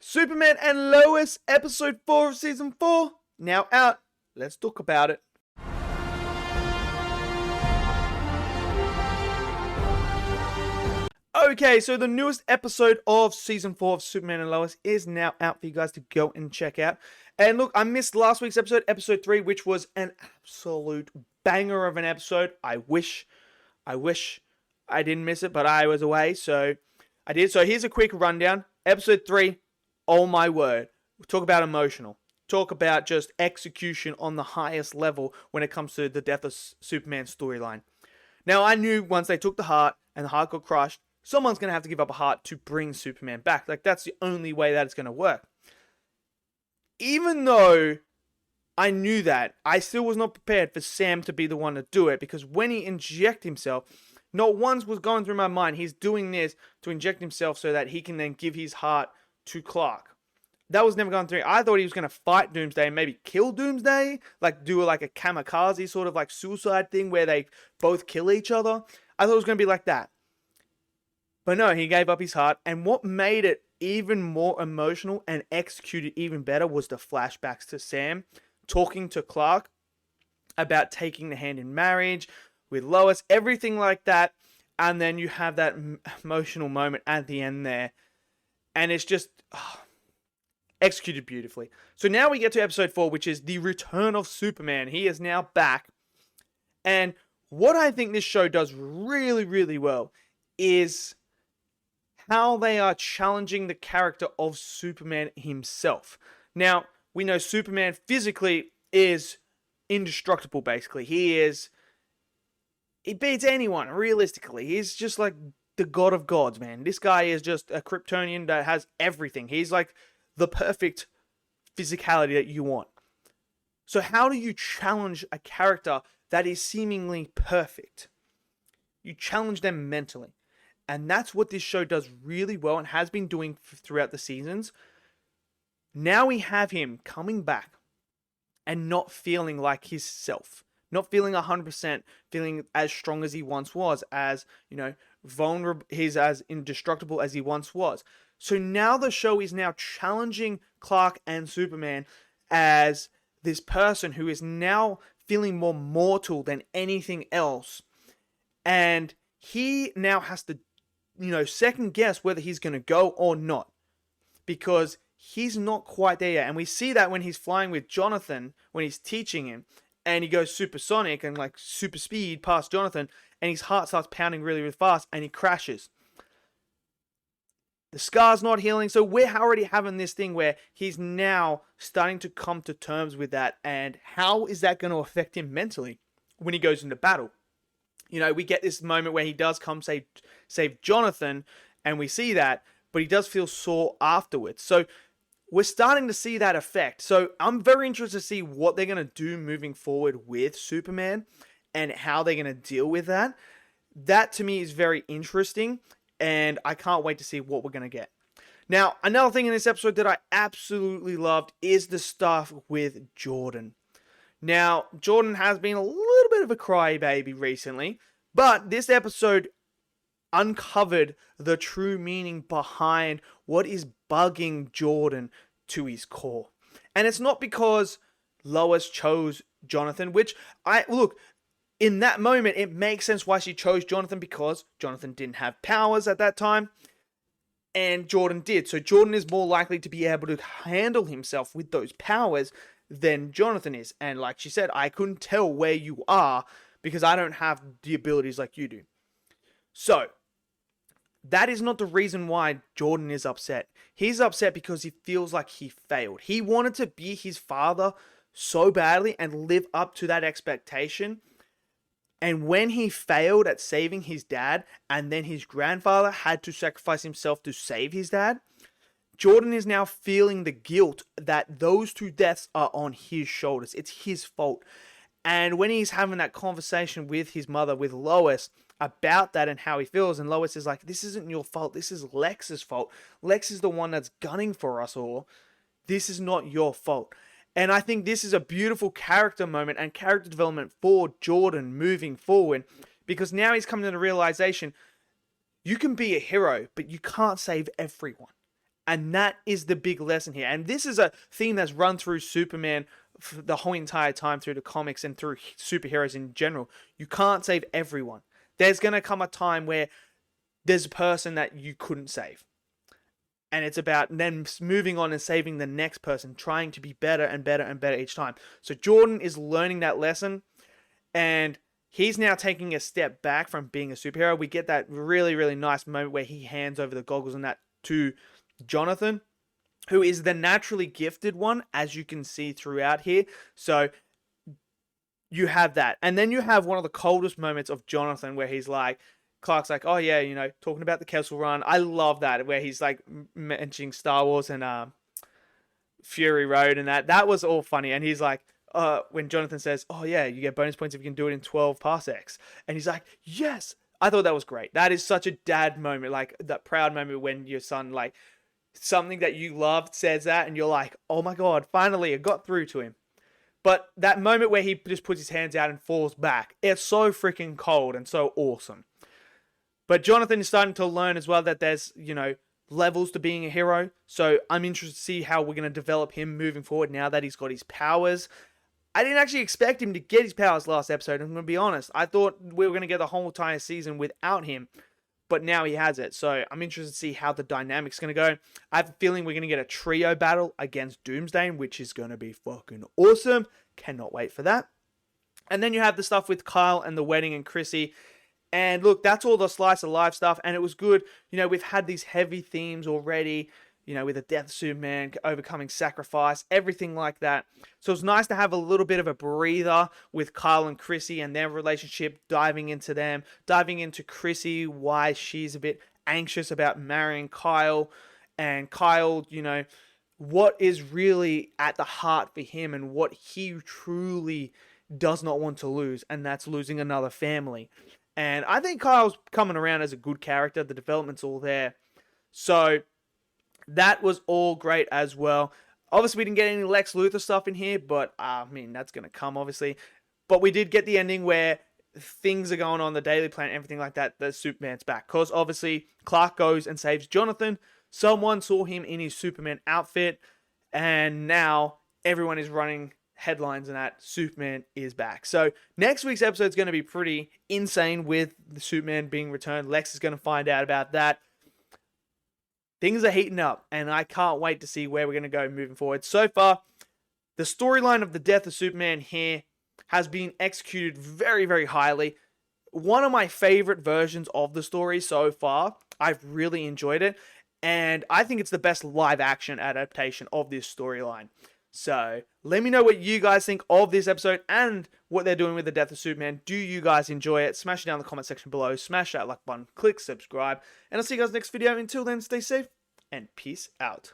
Superman and Lois, episode 4 of season 4, now out. Let's talk about it. Okay, so the newest episode of season 4 of Superman and Lois is now out for you guys to go and check out. And look, I missed last week's episode, episode 3, which was an absolute banger of an episode. I wish I didn't miss it, but I was away, so I did. So here's a quick rundown. Episode 3, oh my word. Talk about emotional. Talk about just execution on the highest level when it comes to the death of Superman's storyline. Now, I knew once they took the heart and the heart got crushed, someone's going to have to give up a heart to bring Superman back. Like, that's the only way that it's going to work. Even though I knew that, I still was not prepared for Sam to be the one to do it, because when he injected himself, not once was going through my mind, he's doing this to inject himself so that he can then give his heart to Clark. That was never going through. I thought he was going to fight Doomsday and maybe kill Doomsday, like do like a kamikaze sort of like suicide thing where they both kill each other. I thought it was going to be like that. But no, he gave up his heart, and what made it even more emotional and executed even better was the flashbacks to Sam talking to Clark about taking the hand in marriage with Lois, everything like that. And then you have that emotional moment at the end there. And it's just executed beautifully. So now we get to episode 4, which is the return of Superman. He is now back. And what I think this show does really, really well is how they are challenging the character of Superman himself. Now, we know Superman physically is indestructible, basically. He beats anyone, realistically. He's just like the god of gods, man. This guy is just a Kryptonian that has everything. He's like the perfect physicality that you want. So how do you challenge a character that is seemingly perfect? You challenge them mentally. And that's what this show does really well and has been doing throughout the seasons. Now we have him coming back and not feeling like his self. Not feeling 100%, feeling as strong as he once was, as, vulnerable, he's as indestructible as he once was. So now the show is now challenging Clark and Superman as this person who is now feeling more mortal than anything else. And he now has to, second guess whether he's going to go or not. Because he's not quite there yet. And we see that when he's flying with Jonathan, when he's teaching him. And he goes supersonic and like super speed past Jonathan, and his heart starts pounding really, really fast, and he crashes. The scar's not healing, so we're already having this thing where he's now starting to come to terms with that, and how is that going to affect him mentally when he goes into battle? We get this moment where he does come save Jonathan, and we see that, but he does feel sore afterwards. So we're starting to see that effect. So I'm very interested to see what they're going to do moving forward with Superman and how they're going to deal with that. That to me is very interesting, and I can't wait to see what we're going to get. Now, another thing in this episode that I absolutely loved is the stuff with Jordan. Now, Jordan has been a little bit of a crybaby recently, but this episode uncovered the true meaning behind what is bugging Jordan to his core. And it's not because Lois chose Jonathan, which in that moment, it makes sense why she chose Jonathan, because Jonathan didn't have powers at that time, and Jordan did. So Jordan is more likely to be able to handle himself with those powers than Jonathan is. And like she said, I couldn't tell where you are because I don't have the abilities like you do. So that is not the reason why Jordan is upset. He's upset because he feels like he failed. He wanted to be his father so badly and live up to that expectation. And when he failed at saving his dad, and then his grandfather had to sacrifice himself to save his dad, Jordan is now feeling the guilt that those two deaths are on his shoulders. It's his fault. And when he's having that conversation with his mother, with Lois, about that and how he feels, and Lois is like, this isn't your fault, this is Lex's fault. Lex is the one that's gunning for us all. This is not your fault. And I think this is a beautiful character moment and character development for Jordan moving forward, because now he's coming to the realization, you can be a hero, but you can't save everyone. And that is the big lesson here. And this is a theme that's run through Superman for the whole entire time through the comics and through superheroes in general. You can't save everyone. There's going to come a time where there's a person that you couldn't save. And it's about then moving on and saving the next person, trying to be better and better and better each time. So Jordan is learning that lesson, and he's now taking a step back from being a superhero. We get that really, really nice moment where he hands over the goggles and that to Jonathan, who is the naturally gifted one, as you can see throughout here. So you have that. And then you have one of the coldest moments of Jonathan where he's like, Clark's like, oh yeah, you know, talking about the Kessel Run. I love that, where he's like mentioning Star Wars and Fury Road and that. That was all funny. And he's like, when Jonathan says, oh yeah, you get bonus points if you can do it in 12 parsecs. And he's like, yes. I thought that was great. That is such a dad moment, like that proud moment when your son, like something that you loved says that and you're like, oh my God, finally it got through to him. But that moment where he just puts his hands out and falls back, it's so freaking cold and so awesome. But Jonathan is starting to learn as well that there's, you know, levels to being a hero. So I'm interested to see how we're going to develop him moving forward now that he's got his powers. I didn't actually expect him to get his powers last episode, I'm going to be honest. I thought we were going to get the whole entire season without him. But now he has it. So I'm interested to see how the dynamic's going to go. I have a feeling we're going to get a trio battle against Doomsday, which is going to be fucking awesome. Cannot wait for that. And then you have the stuff with Kyle and the wedding and Chrissy. And look, that's all the slice of life stuff, and it was good. You know, we've had these heavy themes already, you know, with the death of Superman, overcoming sacrifice, everything like that. So it's nice to have a little bit of a breather with Kyle and Chrissy and their relationship, diving into them, diving into Chrissy, why she's a bit anxious about marrying Kyle, and Kyle, you know, what is really at the heart for him and what he truly does not want to lose, and that's losing another family. And I think Kyle's coming around as a good character. The development's all there. So that was all great as well. Obviously, we didn't get any Lex Luthor stuff in here, but I mean, that's going to come, obviously. But we did get the ending where things are going on, the Daily Planet, everything like that. The Superman's back. Because obviously, Clark goes and saves Jonathan. Someone saw him in his Superman outfit. And now everyone is running headlines and that Superman is back. So next week's episode is going to be pretty insane with the Superman being returned. Lex is going to find out about that. Things are heating up, and I can't wait to see where we're going to go moving forward. So far, the storyline of the death of Superman here has been executed very, very highly. One of my favorite versions of the story so far. I've really enjoyed it, and I think it's the best live action adaptation of this storyline. So let me know what you guys think of this episode and what they're doing with the death of Superman. Do you guys enjoy it? Smash it down in the comment section below. Smash that like button. Click subscribe. And I'll see you guys next video. Until then, stay safe and peace out.